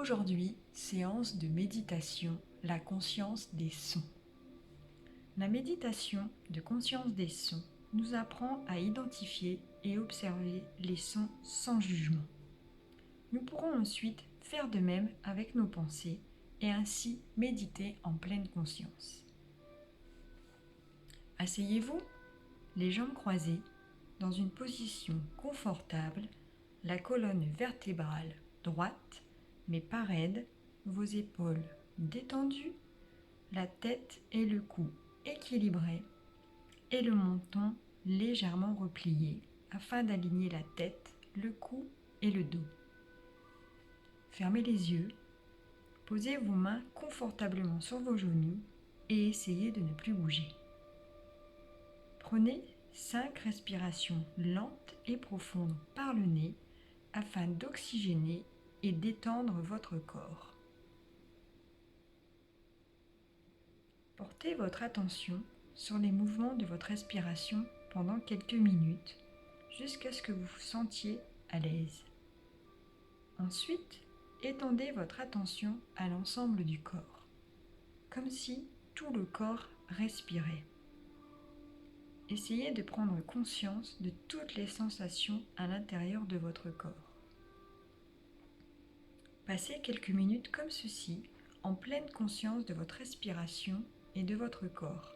Aujourd'hui, séance de méditation, la conscience des sons. La méditation de conscience des sons nous apprend à identifier et observer les sons sans jugement. Nous pourrons ensuite faire de même avec nos pensées et ainsi méditer en pleine conscience. Asseyez-vous, les jambes croisées, dans une position confortable, la colonne vertébrale droite, mais pas raide, vos épaules détendues, la tête et le cou équilibrés et le menton légèrement replié afin d'aligner la tête, le cou et le dos. Fermez les yeux, posez vos mains confortablement sur vos genoux et essayez de ne plus bouger. Prenez 5 respirations lentes et profondes par le nez afin d'oxygéner et d'étendre votre corps. Portez votre attention sur les mouvements de votre respiration pendant quelques minutes jusqu'à ce que vous vous sentiez à l'aise. Ensuite, étendez votre attention à l'ensemble du corps, comme si tout le corps respirait. Essayez de prendre conscience de toutes les sensations à l'intérieur de votre corps. Passez quelques minutes comme ceci, en pleine conscience de votre respiration et de votre corps.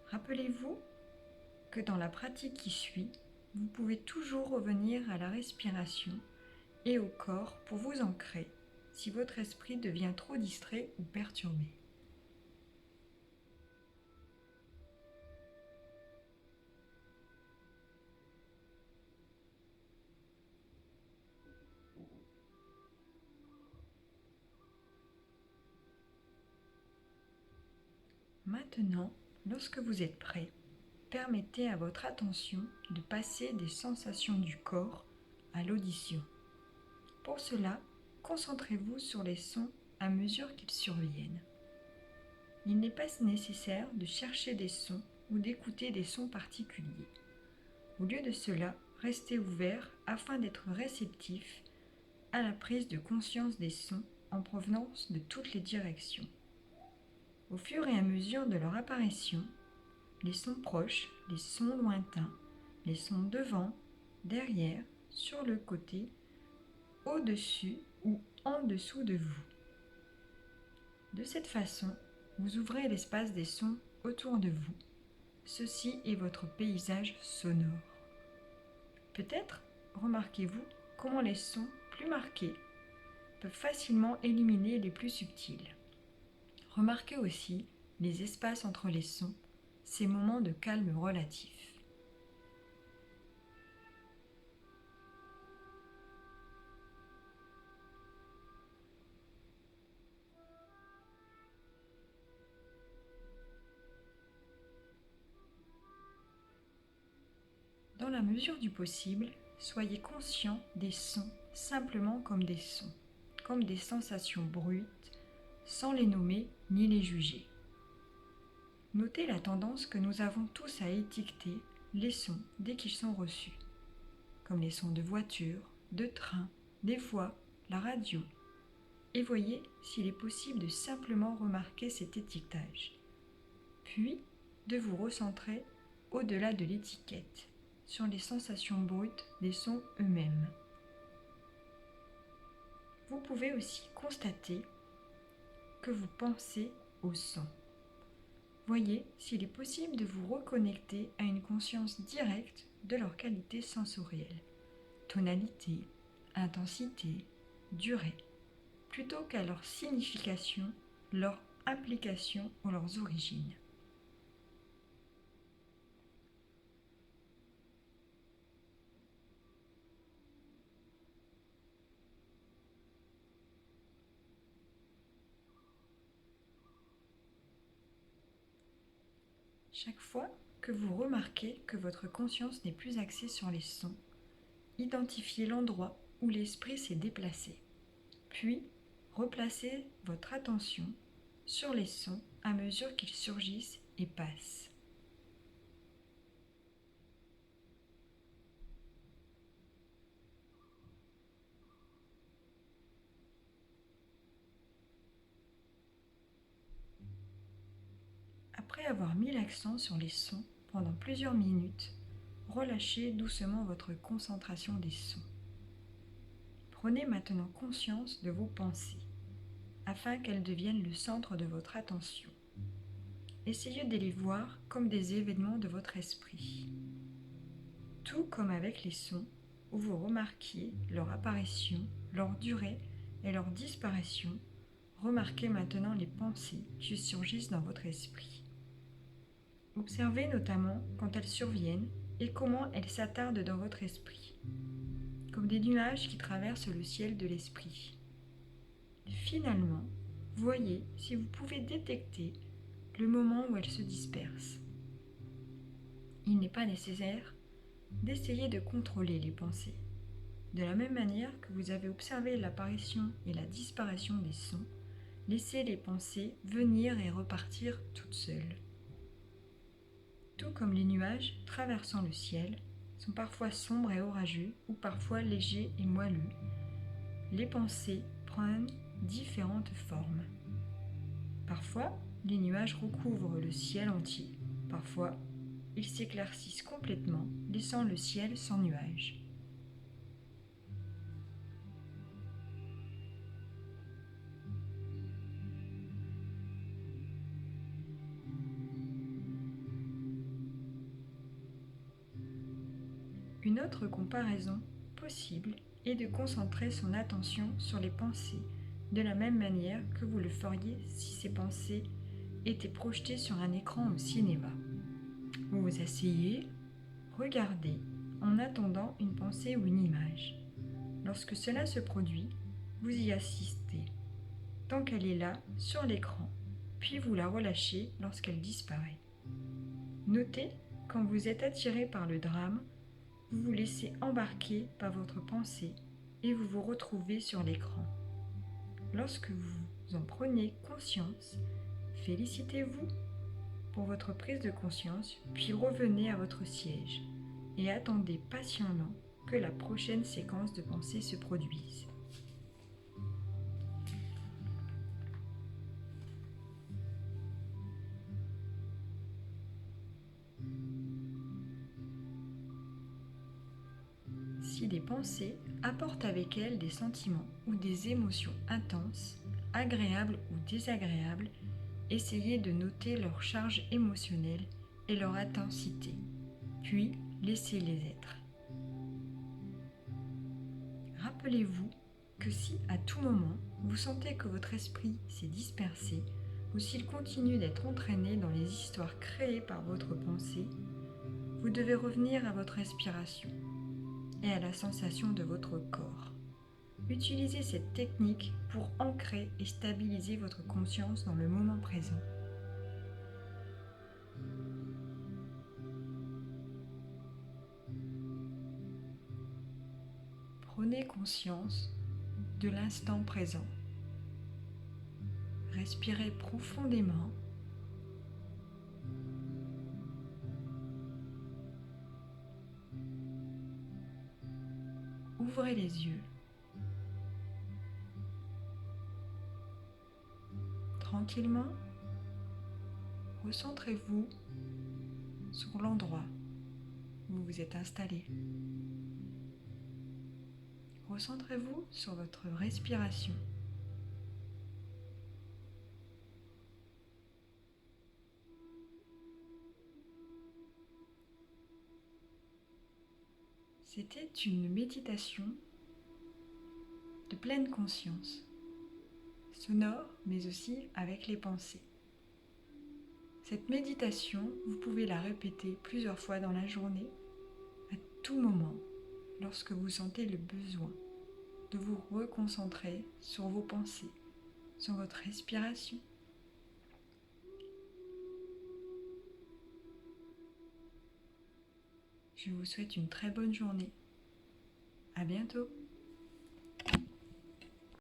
Rappelez-vous que dans la pratique qui suit, vous pouvez toujours revenir à la respiration et au corps pour vous ancrer si votre esprit devient trop distrait ou perturbé. Maintenant, lorsque vous êtes prêt, permettez à votre attention de passer des sensations du corps à l'audition. Pour cela, concentrez-vous sur les sons à mesure qu'ils surviennent. Il n'est pas nécessaire de chercher des sons ou d'écouter des sons particuliers. Au lieu de cela, restez ouvert afin d'être réceptif à la prise de conscience des sons en provenance de toutes les directions. Au fur et à mesure de leur apparition, les sons proches, les sons lointains, les sons devant, derrière, sur le côté, au-dessus ou en dessous de vous. De cette façon, vous ouvrez l'espace des sons autour de vous. Ceci est votre paysage sonore. Peut-être remarquez-vous comment les sons plus marqués peuvent facilement éliminer les plus subtils. Remarquez aussi les espaces entre les sons, ces moments de calme relatif. Dans la mesure du possible, soyez conscient des sons simplement comme des sons, comme des sensations brutes, sans les nommer ni les juger. Notez la tendance que nous avons tous à étiqueter les sons dès qu'ils sont reçus, comme les sons de voiture, de train, des voix, la radio. Et voyez s'il est possible de simplement remarquer cet étiquetage, puis de vous recentrer au-delà de l'étiquette, sur les sensations brutes des sons eux-mêmes. Vous pouvez aussi constater que vous pensez aux sons. Voyez s'il est possible de vous reconnecter à une conscience directe de leur qualité sensorielle, tonalité, intensité, durée, plutôt qu'à leur signification, leur application ou leurs origines. Chaque fois que vous remarquez que votre conscience n'est plus axée sur les sons, identifiez l'endroit où l'esprit s'est déplacé. Puis, replacez votre attention sur les sons à mesure qu'ils surgissent et passent. avoir mis l'accent sur les sons pendant plusieurs minutes, relâchez doucement votre concentration des sons. Prenez maintenant conscience de vos pensées, afin qu'elles deviennent le centre de votre attention. Essayez de les voir comme des événements de votre esprit. Tout comme avec les sons, où vous remarquiez leur apparition, leur durée et leur disparition, remarquez maintenant les pensées qui surgissent dans votre esprit. Observez notamment quand elles surviennent et comment elles s'attardent dans votre esprit, comme des nuages qui traversent le ciel de l'esprit. Finalement, voyez si vous pouvez détecter le moment où elles se dispersent. Il n'est pas nécessaire d'essayer de contrôler les pensées. De la même manière que vous avez observé l'apparition et la disparition des sons, laissez les pensées venir et repartir toutes seules. Tout comme les nuages traversant le ciel sont parfois sombres et orageux ou parfois légers et moelleux, les pensées prennent différentes formes. Parfois, les nuages recouvrent le ciel entier. Parfois, ils s'éclaircissent complètement, laissant le ciel sans nuages. Une autre comparaison possible est de concentrer son attention sur les pensées de la même manière que vous le feriez si ces pensées étaient projetées sur un écran au cinéma. Vous vous asseyez, regardez en attendant une pensée ou une image. Lorsque cela se produit, vous y assistez, tant qu'elle est là sur l'écran, puis vous la relâchez lorsqu'elle disparaît. Notez, quand vous êtes attiré par le drame, vous vous laissez embarquer par votre pensée et vous vous retrouvez sur l'écran. Lorsque vous en prenez conscience, félicitez-vous pour votre prise de conscience, puis revenez à votre siège et attendez patiemment que la prochaine séquence de pensée se produise. Si des pensées apportent avec elles des sentiments ou des émotions intenses, agréables ou désagréables, essayez de noter leur charge émotionnelle et leur intensité, puis laissez-les être. Rappelez-vous que si à tout moment vous sentez que votre esprit s'est dispersé ou s'il continue d'être entraîné dans les histoires créées par votre pensée, vous devez revenir à votre respiration et à la sensation de votre corps. Utilisez cette technique pour ancrer et stabiliser votre conscience dans le moment présent. Prenez conscience de l'instant présent. Respirez profondément. Ouvrez les yeux. Tranquillement, recentrez-vous sur l'endroit où vous vous êtes installé. Recentrez-vous sur votre respiration. C'était une méditation de pleine conscience, sonore mais aussi avec les pensées. Cette méditation, vous pouvez la répéter plusieurs fois dans la journée, à tout moment, lorsque vous sentez le besoin de vous reconcentrer sur vos pensées, sur votre respiration. Je vous souhaite une très bonne journée. À bientôt.